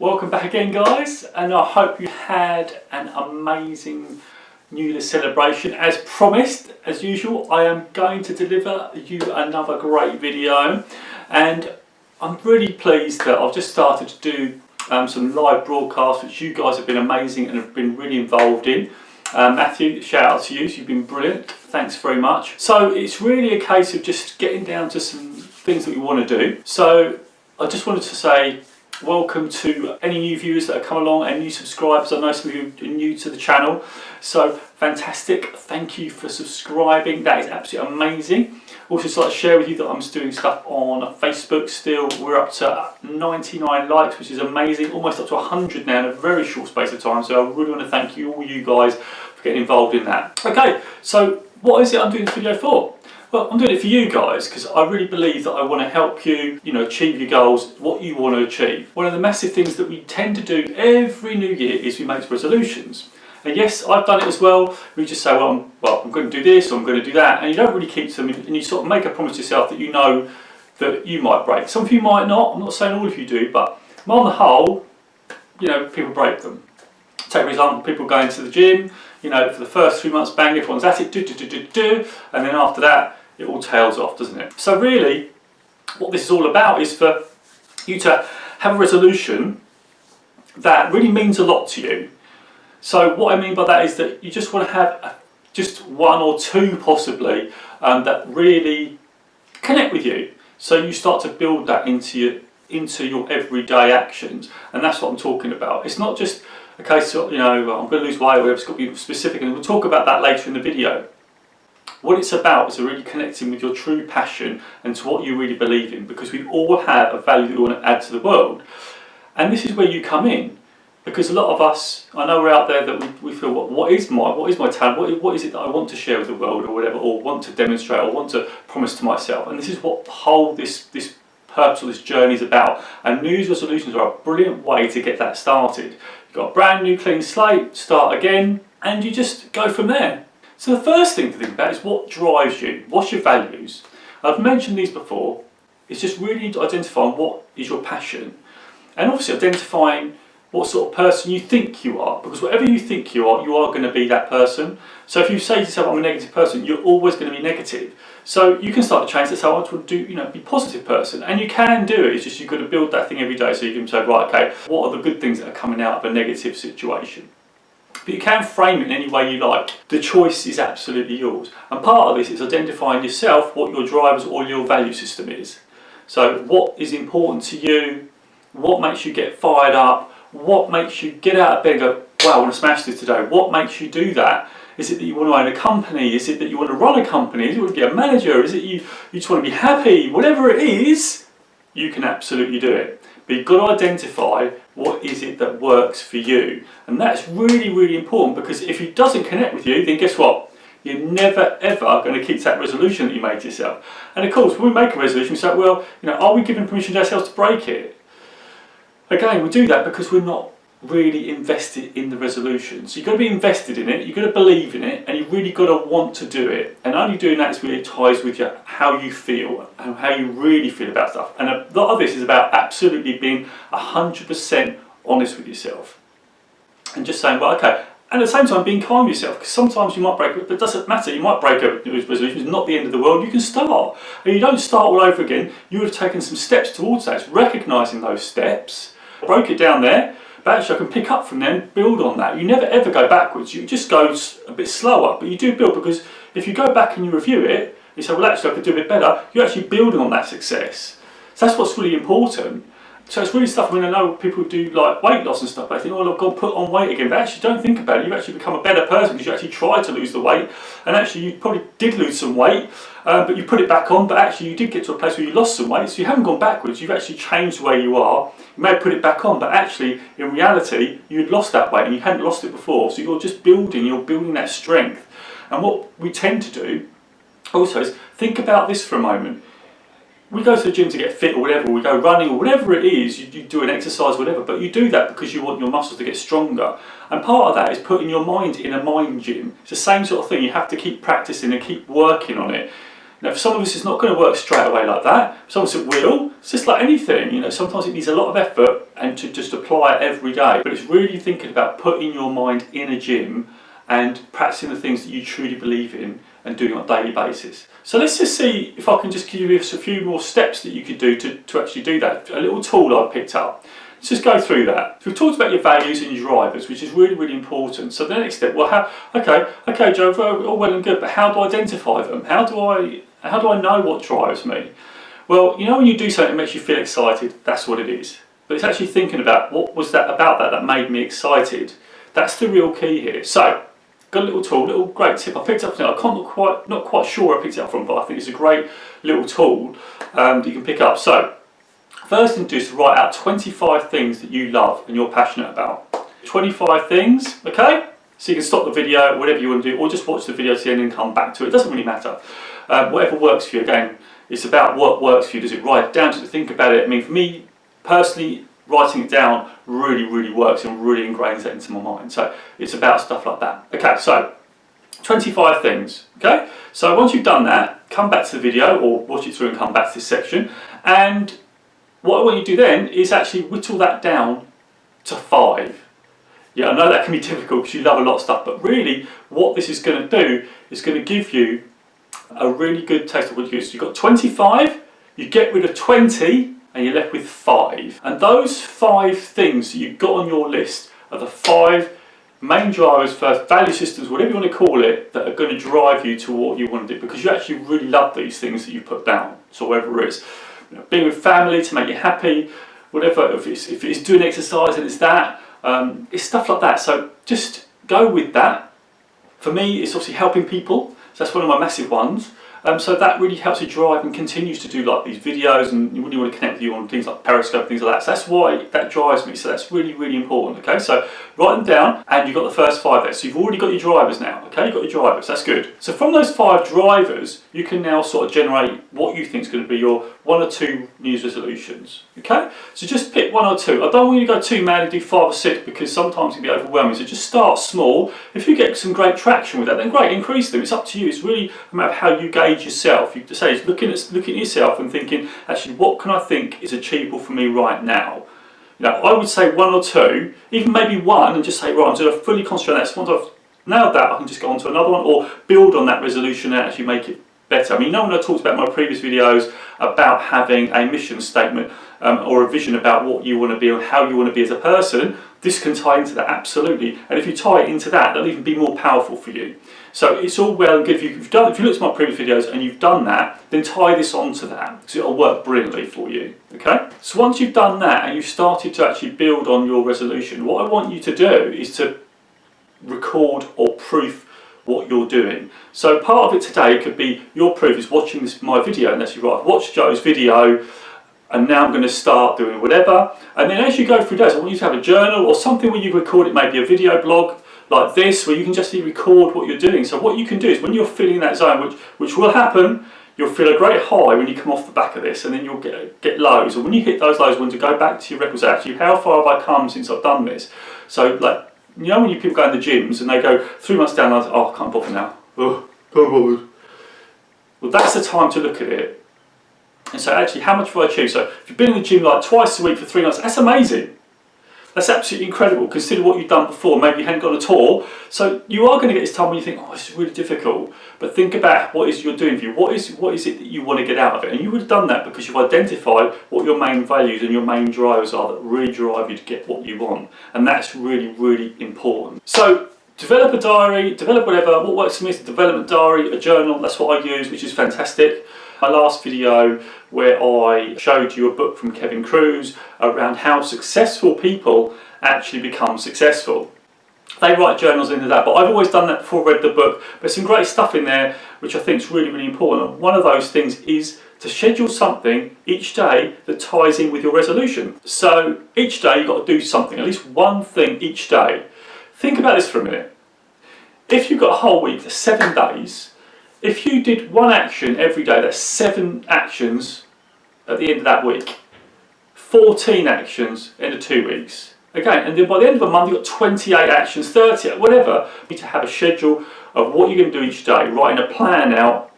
Welcome back again, guys, and I hope you had an amazing New Year celebration. As promised, as usual, I am going to deliver you another great video, and I'm really pleased that I've just started to do some live broadcasts, which you guys have been amazing and have been really involved in. Matthew, shout out to you, you've been brilliant, thanks very much. So it's really a case of just getting down to some things that we want to do. So I just wanted to say welcome to any new viewers that have come along and new subscribers. I know some of you are new to the channel, so fantastic, thank you for subscribing, that is absolutely amazing. Also just like to share with you that I'm doing stuff on Facebook still. We're up to 99 likes, which is amazing, almost up to 100 now in a very short space of time, so I really want to thank you, all you guys, for getting involved in that. Okay, so what is it I'm doing this video for? Well, I'm doing it for you guys because I really believe that I want to help you, achieve your goals, what you want to achieve. One of the massive things that we tend to do every new year is we make resolutions. And yes, I've done it as well. We just say, well, I'm going to do this, or I'm going to do that, and you don't really keep them, and you sort of make a promise to yourself that you know that you might break. Some of you might not. I'm not saying all of you do, but on the whole, people break them. Take for example, people going to the gym. For the first 3 months, bang, everyone's at it, and then after that, it all tails off, doesn't it? So really, what this is all about is for you to have a resolution that really means a lot to you. So what I mean by that is that you just want to have just one or two possibly that really connect with you. So you start to build that into your everyday actions, and that's what I'm talking about. It's not just a case of, I'm going to lose weight, it's got to be specific, and we'll talk about that later in the video. What it's about is really connecting with your true passion and to what you really believe in, because we all have a value that we want to add to the world. And this is where you come in, because a lot of us, I know we're out there that we feel, what is my talent, what is it that I want to share with the world, or whatever, or want to demonstrate, or want to promise to myself. And this is what the whole this purpose or this journey is about. And New Year's resolutions are a brilliant way to get that started. You've got a brand new clean slate, start again, and you just go from there. So the first thing to think about is what drives you, what's your values. I've mentioned these before. It's just really identifying what is your passion, and obviously identifying what sort of person you think you are, because whatever you think you are going to be that person. So if you say to yourself, I'm a negative person, you're always going to be negative. So you can start to change. That's how I want to do, be a positive person, and you can do it. It's just you've got to build that thing every day, so you can say, right, okay, what are the good things that are coming out of a negative situation? But you can frame it in any way you like. The choice is absolutely yours. And part of this is identifying yourself, what your drivers or your value system is. So what is important to you, what makes you get fired up, what makes you get out of bed and go, wow, I want to smash this today. What makes you do that? Is it that you want to own a company? Is it that you want to run a company? Is it you want to be a manager? Is it you just want to be happy? Whatever it is, you can absolutely do it. But you've got to identify what is it that works for you. And that's really, really important, because if it doesn't connect with you, then guess what? You're never, ever going to keep that resolution that you made to yourself. And of course, when we make a resolution, we say, well, are we giving permission to ourselves to break it? Again, we do that because we're not really invested in the resolution. So you've got to be invested in it, you've got to believe in it, and you've really got to want to do it. And only doing that is really ties with how you feel and how you really feel about stuff. And a lot of this is about absolutely being 100% honest with yourself. And just saying, well, okay, and at the same time being kind with yourself, because sometimes you might break it, but it doesn't matter, you might break a resolution, it's not the end of the world, you can start. And you don't start all over again, you would have taken some steps towards that. It's recognising those steps, broke it down there, but actually I can pick up from them, build on that. You never ever go backwards, you just go a bit slower, but you do build, because if you go back and you review it, you say, well actually I could do a bit better, you're actually building on that success. So that's what's really important. So it's really stuff, I know people do like weight loss and stuff, they think, oh, I've got to put on weight again, but actually don't think about it, you've actually become a better person because you actually tried to lose the weight, and actually you probably did lose some weight, but you put it back on, but actually you did get to a place where you lost some weight, so you haven't gone backwards, you've actually changed the way you are. You may have put it back on, but actually in reality you'd lost that weight and you hadn't lost it before, so you're building that strength. And what we tend to do also is think about this for a moment. We go to the gym to get fit or whatever, we go running or whatever it is, you do an exercise, whatever, but you do that because you want your muscles to get stronger. And part of that is putting your mind in a mind gym. It's the same sort of thing, you have to keep practicing and keep working on it. Now, for some of us, it's not going to work straight away like that. For some of us, it will. It's just like anything, you know, sometimes it needs a lot of effort and to just apply it every day. But it's really thinking about putting your mind in a gym and practicing the things that you truly believe in and doing on a daily basis. So let's just see if I can just give you a few more steps that you could do to actually do that. A little tool I've picked up. Let's just go through that. So we've talked about your values and your drivers, which is really, really important. So the next step, well, okay, Joe, all well and good, but how do I identify them? How do I know what drives me? Well, you know, when you do something that makes you feel excited, that's what it is. But it's actually thinking about what was that about that made me excited. That's the real key here. So, got a little tool, little great tip. I picked up from it. Not quite sure where I picked it up from, but I think it's a great little tool that you can pick up. So, first thing to do is to write out 25 things that you love and you're passionate about. 25 things, okay? So you can stop the video, whatever you want to do, or just watch the video to the end and come back to it. It doesn't really matter. Whatever works for you. Again, it's about what works for you. Does it write down to think about it? I mean, for me personally, writing it down really, really works and really ingrains that into my mind. So it's about stuff like that. Okay, so 25 things. Okay, so once you've done that, come back to the video or watch it through and come back to this section. And what I want you to do then is actually whittle that down to 5. Yeah, I know that can be difficult because you love a lot of stuff, but really what this is going to do is going to give you a really good taste of what you do. So you've got 25, you get rid of 20, and you're left with 5. And those 5 things that you've got on your list are the 5 main drivers, first value systems, whatever you want to call it, that are going to drive you to what you want to do, because you actually really love these things that you put down. So whatever it is, you know, being with family to make you happy, whatever, if it's doing exercise and it's that, it's stuff like that. So just go with that. For me, it's obviously helping people. So that's one of my massive ones. So that really helps you drive and continues to do like these videos, and you really want to connect with you on things like Periscope, things like that. So that's why that drives me. So that's really, really important. Okay, so write them down, and you've got the first 5 there. So you've already got your drivers now. Okay, you've got your drivers. That's good. So from those 5 drivers, you can now sort of generate what you think is going to be your 1 or 2 New Year's resolutions. Okay, so just pick 1 or 2. I don't want you to go too mad and do 5 or 6 because sometimes it can be overwhelming. So just start small. If you get some great traction with that, then great, increase them. It's up to you. It's really a matter of how you gauge yourself. You say it's looking at yourself and thinking, actually, what can I think is achievable for me right now? You know, I would say 1 or 2, even maybe 1, and just say, right, I'm going to fully concentrate on that. So once I've nailed that, I can just go on to another one or build on that resolution and actually make it better. I mean, when I talked about my previous videos about having a mission statement or a vision about what you want to be and how you want to be as a person, this can tie into that, absolutely. And if you tie it into that, that'll even be more powerful for you. So it's all well and good. If you looked at my previous videos and you've done that, then tie this onto that, because it'll work brilliantly for you. Okay? So once you've done that and you've started to actually build on your resolution, what I want you to do is to record or proof what you're doing. So part of it today could be your proof is watching my video, unless you write, watch Joe's video, and now I'm going to start doing whatever. And then as you go through days, I want you to have a journal or something where you record it, maybe a video blog like this, where you can just record what you're doing. So what you can do is when you're feeling that zone, which will happen, you'll feel a great high when you come off the back of this, and then you'll get lows. And when you hit those lows, when to go back to your records, actually, how far have I come since I've done this? So like, you know, when you people go in the gyms and they go 3 months down, and oh, I can't bother now. Oh, can't bother. Well, that's the time to look at it and say, actually, how much have I achieved? So if you've been in the gym like twice a week for 3 months, that's amazing. That's absolutely incredible. Consider what you've done before. Maybe you hadn't gone at all. So you are going to get this time when you think, oh, this is really difficult. But think about what is you're doing for you. What is it that you want to get out of it? And you would have done that because you've identified what your main values and your main drivers are that really drive you to get what you want. And that's really, really important. So develop a diary, develop whatever. What works for me is a development diary, a journal. That's what I use, which is fantastic. My last video where I showed you a book from Kevin Cruz around how successful people actually become successful. They write journals into that, but I've always done that before I read the book. There's some great stuff in there which I think is really, really important. One of those things is to schedule something each day that ties in with your resolution. So each day you've got to do something, at least one thing each day. Think about this for a minute. If you've got a whole week, that's 7 days. If you did 1 action every day, that's 7 actions at the end of that week. 14 actions in 2 weeks. Again, and then by the end of a month, you've got 28 actions, 30, whatever. You need to have a schedule of what you're going to do each day, writing a plan out,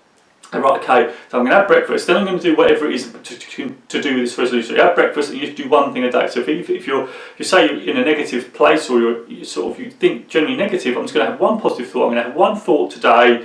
Right, okay, so I'm going to have breakfast, then I'm going to do whatever it is to do with this resolution. You have breakfast and you have to do one thing a day. So if you say you're in a negative place, or you think generally negative, I'm just going to have one positive thought. I'm going to have one thought today,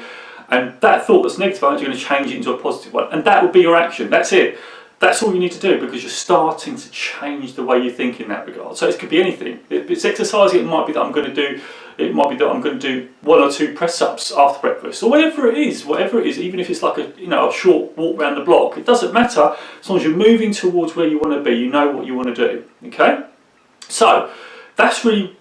and that thought that's negative, I'm actually going to change it into a positive one. And that will be your action. That's it. That's all you need to do, because you're starting to change the way you think in that regard. So it could be anything. If it's exercising, it might be that I'm going to do 1 or 2 press-ups after breakfast, or whatever it is, even if it's like a short walk around the block. It doesn't matter, as long as you're moving towards where you want to be, you know what you want to do, okay? So that's really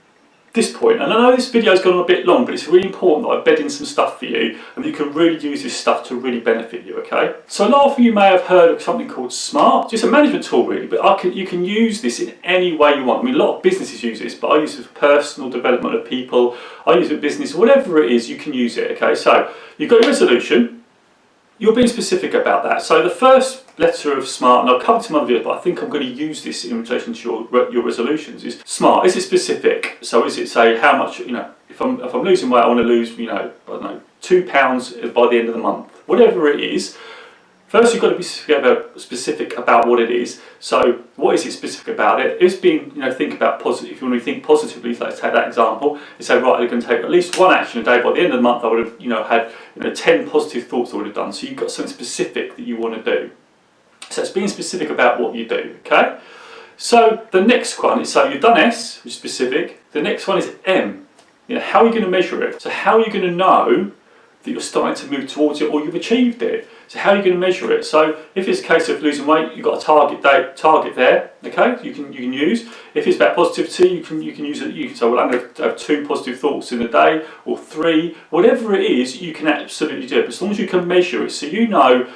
this point, and I know this video's gone on a bit long, but it's really important that I bed in some stuff for you, and that you can really use this stuff to really benefit you, okay? So a lot of you may have heard of something called SMART. It's a management tool really, but you can use this in any way you want. I mean, a lot of businesses use this, but I use it for personal development of people, I use it for business, whatever it is, you can use it, okay? So you've got your resolution, you're being specific about that. So the first letter of SMART, and I'll cover some other videos, but I think I'm going to use this in relation to your resolutions, is SMART. Is it specific? So is it say how much, if I'm losing weight, I want to lose, I don't know, £2 by the end of the month. Whatever it is, first you've got to be specific about what it is. So what is it specific about it? It's being, think about positive. If you want to think positively, let's take that example. You say, right, I'm going to take at least 1 action a day. By the end of the month, I would have, had 10 positive thoughts I would have done. So you've got something specific that you want to do. So it's being specific about what you do, okay? So the next one is, so you've done S, which is specific. The next one is M. How are you going to measure it? So how are you going to know that you're starting to move towards it, or you've achieved it? So how are you going to measure it? So if it's a case of losing weight, you've got a target there, okay? You can use. If it's about positivity, you can use it. You can say, well, I'm going to have 2 positive thoughts in a day, or 3, whatever it is, you can absolutely do it. But as long as you can measure it, so you know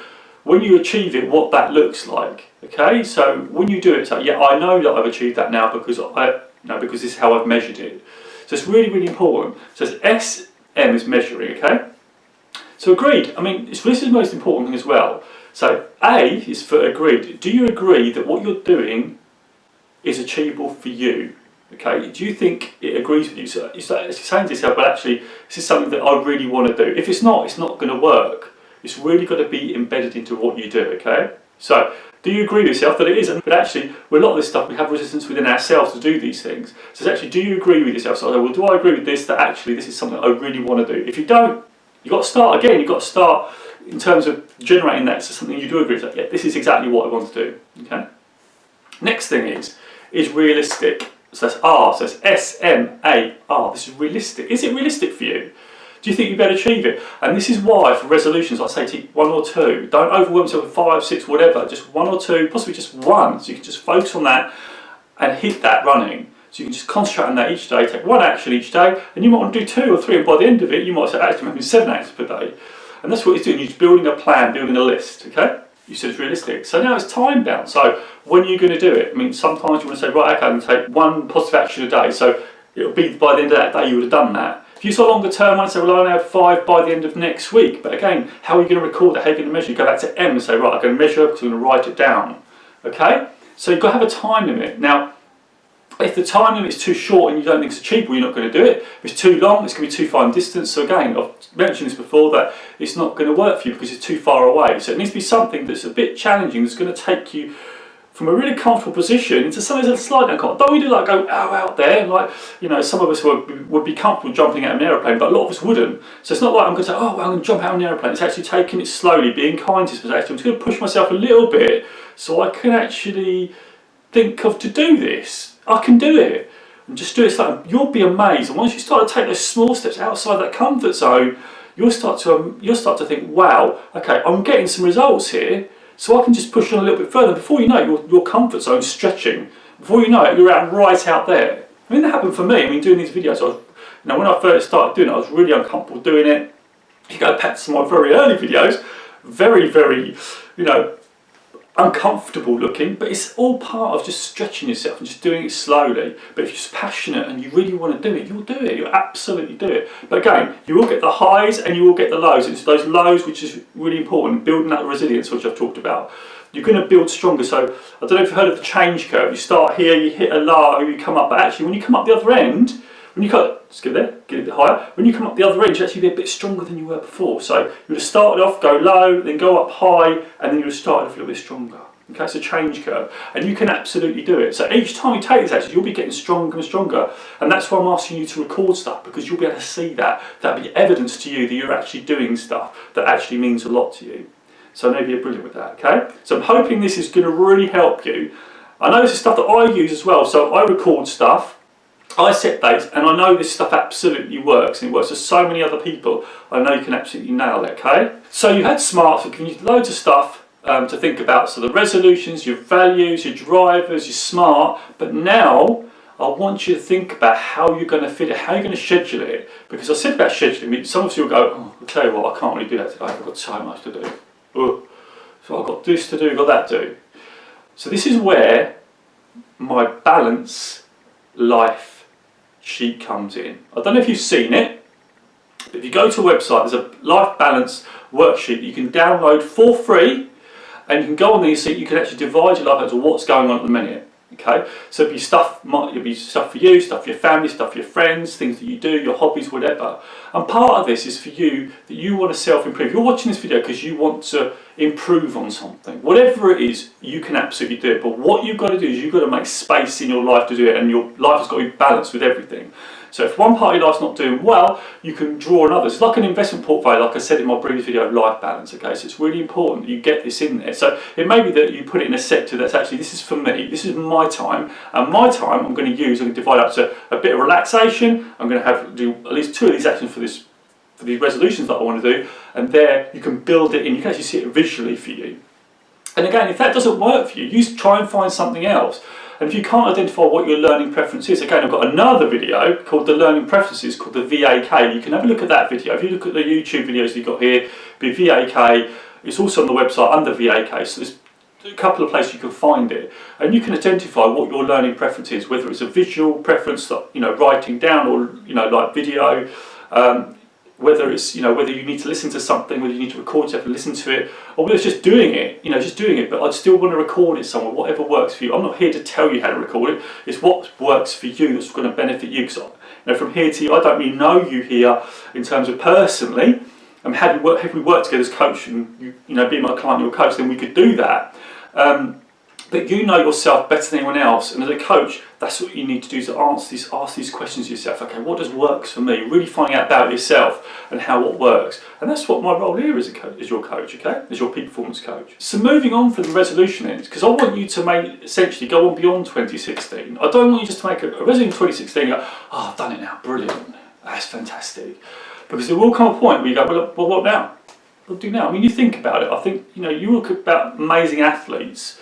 when you achieve it, what that looks like, okay? So when you do it, so yeah, I know that I've achieved that now because because this is how I've measured it. So it's really, really important. So it's SM is measuring, okay? So agreed. I mean, this is the most important thing as well. So A is for agreed. Do you agree that what you're doing is achievable for you? Okay. Do you think it agrees with you? So you're saying to yourself, well, actually, this is something that I really want to do. If it's not going to work. It's really got to be embedded into what you do, okay? So, do you agree with yourself that it is? But actually, with a lot of this stuff, we have resistance within ourselves to do these things. So actually, do you agree with yourself? So, well, do I agree with this, that actually this is something I really want to do? If you don't, you've got to start again. You've got to start in terms of generating that to something you do agree with. Like, yeah, this is exactly what I want to do, okay? Next thing is realistic. So that's R, so it's S-M-A-R. This is realistic. Is it realistic for you? Do you think you better achieve it? And this is why for resolutions I say to you 1 or 2. Don't overwhelm yourself with 5, 6, whatever. Just 1 or 2, possibly just 1. So you can just focus on that and hit that running. So you can just concentrate on that each day, take 1 action each day, and you might want to do 2 or 3, and by the end of it you might say, actually I'm having 7 actions per day. And that's what it's doing. You're just building a plan, building a list, okay? You said it's realistic. So now it's time bound. So when are you going to do it? I mean, sometimes you want to say, right, okay, I'm going to take 1 positive action a day. So it'll be by the end of that day you would have done that. If you saw longer term, I'd say, well, I only have 5 by the end of next week. But again, how are you going to record that? How are you going to measure? You go back to M and say, right, I'm going to measure because I'm going to write it down. Okay? So you've got to have a time limit. Now, if the time limit is too short and you don't think it's achievable, you're not going to do it. If it's too long, it's going to be too far in distance. So again, I've mentioned this before, that it's not going to work for you because it's too far away. So it needs to be something that's a bit challenging, that's going to take you from a really comfortable position into something that's slightly uncomfortable. Don't we do like go out there? Like, some of us would be comfortable jumping out of an aeroplane, but a lot of us wouldn't. So it's not like I'm going to say, oh, well, I'm going to jump out of an aeroplane. It's actually taking it slowly, being kind to yourself. I'm just going to push myself a little bit so I can actually think of to do this. I can do it. And just do it. You'll be amazed. And once you start to take those small steps outside that comfort zone, you'll start to think, wow, okay, I'm getting some results here. So I can just push on a little bit further. Before you know it, your comfort zone is stretching. Before you know it, you're right out there. I mean, that happened for me. I mean, doing these videos, when I first started doing it, I was really uncomfortable doing it. You go back to some of my very early videos, very, very, uncomfortable looking, but it's all part of just stretching yourself and just doing it slowly. But if you're just passionate and you really want to do it, you'll do it. You'll absolutely do it. But again, you will get the highs and you will get the lows. It's those lows which is really important, building that resilience, which I've talked about. You're going to build stronger. So I don't know if you've heard of the change curve. You start here, you hit a low, you come up, but actually when you come up the other end, When you cut, just get there, get a bit higher. When you come up the other end, you actually be a bit stronger than you were before. So you would have started off, go low, then go up high, and then you would have started off a little bit stronger. Okay, it's a change curve, and you can absolutely do it. So each time you take these actions, you'll be getting stronger and stronger, and that's why I'm asking you to record stuff, because you'll be able to see that. That'll be evidence to you that you're actually doing stuff that actually means a lot to you. So maybe you're brilliant with that, okay? So I'm hoping this is going to really help you. I know this is stuff that I use as well, so I record stuff, I set dates, and I know this stuff absolutely works, and it works for so many other people. I know you can absolutely nail it, okay? So you had SMART, so you can use loads of stuff to think about, so the resolutions, your values, your drivers, your SMART, but now I want you to think about how you're going to fit it, how you're going to schedule it, because I said about scheduling, some of you will go, oh, I'll tell you what, I can't really do that today, I've got so much to do. Oh, so I've got this to do, got that to do. So this is where my balance life sheet comes in. I don't know if you've seen it, but if you go to a website, there's a life balance worksheet that you can download for free, and you can go on there, so you can actually divide your life into what's going on at the minute. Okay, so it'll be stuff for you, stuff for your family, stuff for your friends, things that you do, your hobbies, whatever. And part of this is for you, that you want to self-improve. You're watching this video because you want to improve on something. Whatever it is, you can absolutely do it. But what you've got to do is you've got to make space in your life to do it, and your life has got to be balanced with everything. So if one part of your life's not doing well, you can draw on others. It's like an investment portfolio, like I said in my previous video, life balance, okay? So it's really important that you get this in there. So it may be that you put it in a sector that's actually, this is for me, this is my time, and my time I'm going to divide up to a bit of relaxation. I'm going to do at least 2 of these actions for these resolutions that I want to do, and there you can build it in, you can actually see it visually for you. And again, if that doesn't work for you, you try and find something else. And if you can't identify what your learning preference is, again, I've got another video called the Learning Preferences, called the VAK. You can have a look at that video. If you look at the YouTube videos you've got here, be VAK. It's also on the website under VAK. So there's a couple of places you can find it, and you can identify what your learning preference is, whether it's a visual preference, writing down, or like video. Whether it's whether you need to listen to something, whether you need to record yourself and listen to it, or whether it's just doing it, just doing it. But I'd still want to record it somewhere, whatever works for you. I'm not here to tell you how to record it. It's what works for you that's going to benefit you. Because from here to you, I don't really know you here in terms of personally. Had we worked together as coach, and be my client, your coach, then we could do that. But you know yourself better than anyone else, and as a coach, that's what you need to do, is to ask these questions to yourself. Okay, what does works for me? Really finding out about yourself and how what works. And that's what my role here is, as your coach, okay? As your peak performance coach. So moving on from the resolution ends, because I want you to essentially go on beyond 2016. I don't want you just to make a resolution 2016 and go, oh, I've done it now, brilliant, that's fantastic. Because there will come a point where you go, well, what now? What do now? I mean, you think about it. I think, you look about amazing athletes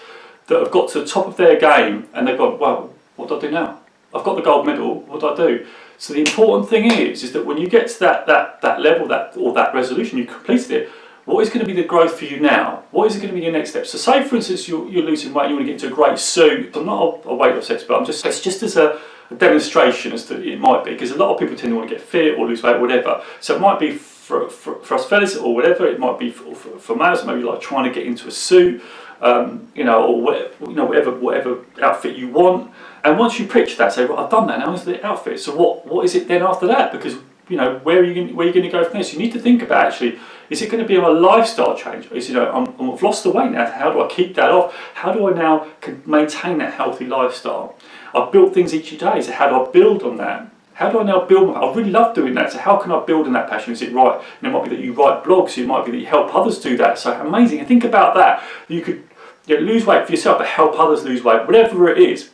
that have got to the top of their game, and they've gone, well, what do I do now? I've got the gold medal, what do I do? So the important thing is that when you get to that level, or that resolution, you've completed it, what is going to be the growth for you now? What is going to be your next step? So say, for instance, you're losing weight, you want to get into a great suit. I'm not a weight loss expert, it's just as a demonstration as to it might be, because a lot of people tend to want to get fit or lose weight or whatever. So it might be for us fellas or whatever, it might be for males, maybe like trying to get into a suit, or whatever outfit you want. And once you picture that, say, well, I've done that, now is the outfit. So what is it then after that? Because where are you going to go from there? So you need to think about, actually, is it going to be a lifestyle change? Is I've lost the weight now, how do I keep that off? How do I now maintain that healthy lifestyle? I've built things each day, so how do I build on that? How do I now build? I really love doing that, so how can I build on that passion? Is it right? It might be that you write blogs, it might be that you help others do that. So amazing, and think about that. You could lose weight for yourself, but help others lose weight, whatever it is.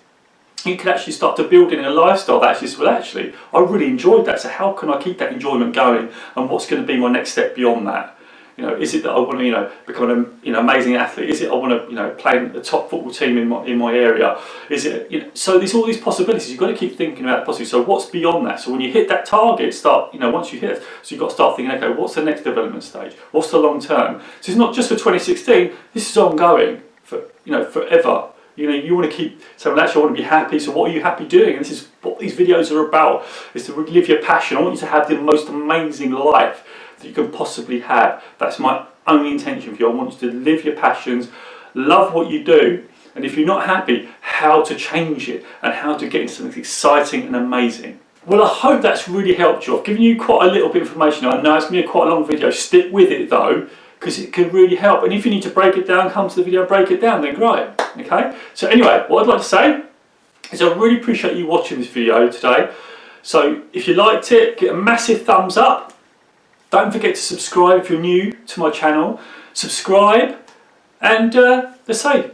You can actually start to build in a lifestyle that actually, I really enjoyed that, so how can I keep that enjoyment going, and what's going to be my next step beyond that? Is it that I want to, become an amazing athlete? Is it I want to, play in the top football team in my area? Is it, so there's all these possibilities. You've got to keep thinking about the possibilities. So what's beyond that? So when you hit that target, once you hit it, so you've got to start thinking, okay, what's the next development stage? What's the long term? So it's not just for 2016. This is ongoing for, forever. You want to keep saying, well, actually, I want to be happy. So what are you happy doing? And this is what these videos are about: is to live your passion. I want you to have the most amazing life that you can possibly have. That's my only intention for you. I want you to live your passions, love what you do, and if you're not happy, how to change it and how to get into something exciting and amazing. Well, I hope that's really helped you. I've given you quite a little bit of information. I know it's going to be quite a long video. Stick with it though, because it could really help. And if you need to break it down, come to the video, break it down, then great. Okay? So anyway, what I'd like to say is I really appreciate you watching this video today. So if you liked it, get a massive thumbs up. Don't forget to subscribe if you're new to my channel. Subscribe and let's say,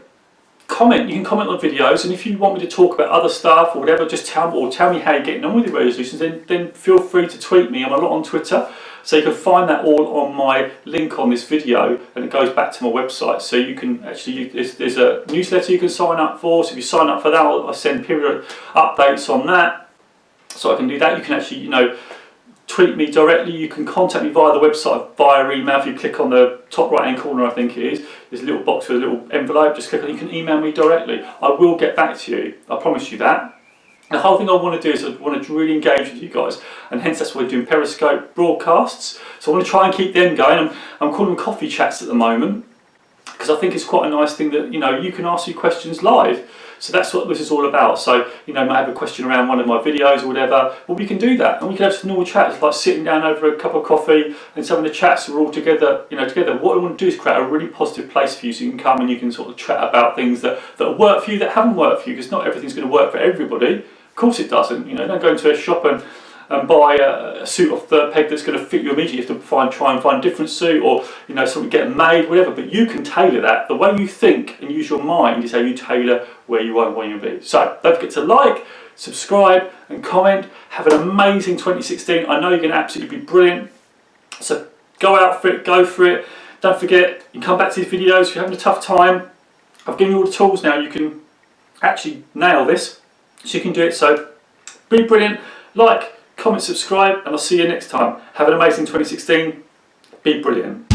comment. You can comment on videos, and if you want me to talk about other stuff or whatever, just tell me how you're getting on with your resolutions. Then feel free to tweet me. I'm a lot on Twitter, so you can find that all on my link on this video, and it goes back to my website. So you can actually there's a newsletter you can sign up for. So if you sign up for that, I send periodic updates on that. So I can do that. You can actually tweet me directly. You can contact me via the website, via email. If you click on the top right hand corner, I think it is, there's a little box with a little envelope. Just click on it. You can email me directly. I will get back to you. I promise you that. The whole thing I want to do is I want to really engage with you guys, and hence that's why we're doing Periscope broadcasts. So I want to try and keep them going. I'm calling them coffee chats at the moment, because I think it's quite a nice thing that you can ask your questions live. So that's what this is all about. So you might have a question around one of my videos or whatever. Well, we can do that, and we can have some normal chats, like sitting down over a cup of coffee and having a chat. So we're all together, together. What I want to do is create a really positive place for you, so you can come and you can sort of chat about things that work for you, that haven't worked for you, because not everything's going to work for everybody. Of course it doesn't. Don't go into a shop and buy a suit off the peg that's going to fit you immediately. You have to try and find a different suit, or something get made, whatever. But you can tailor that. The way you think and use your mind is how you tailor where you want to be. So don't forget to like, subscribe and comment. Have an amazing 2016. I know you're going to absolutely be brilliant. So go out for it, go for it. Don't forget, you can come back to these videos if you're having a tough time. I've given you all the tools now. You can actually nail this. So you can do it. So be brilliant. Like, comment, subscribe, and I'll see you next time. Have an amazing 2016. Be brilliant.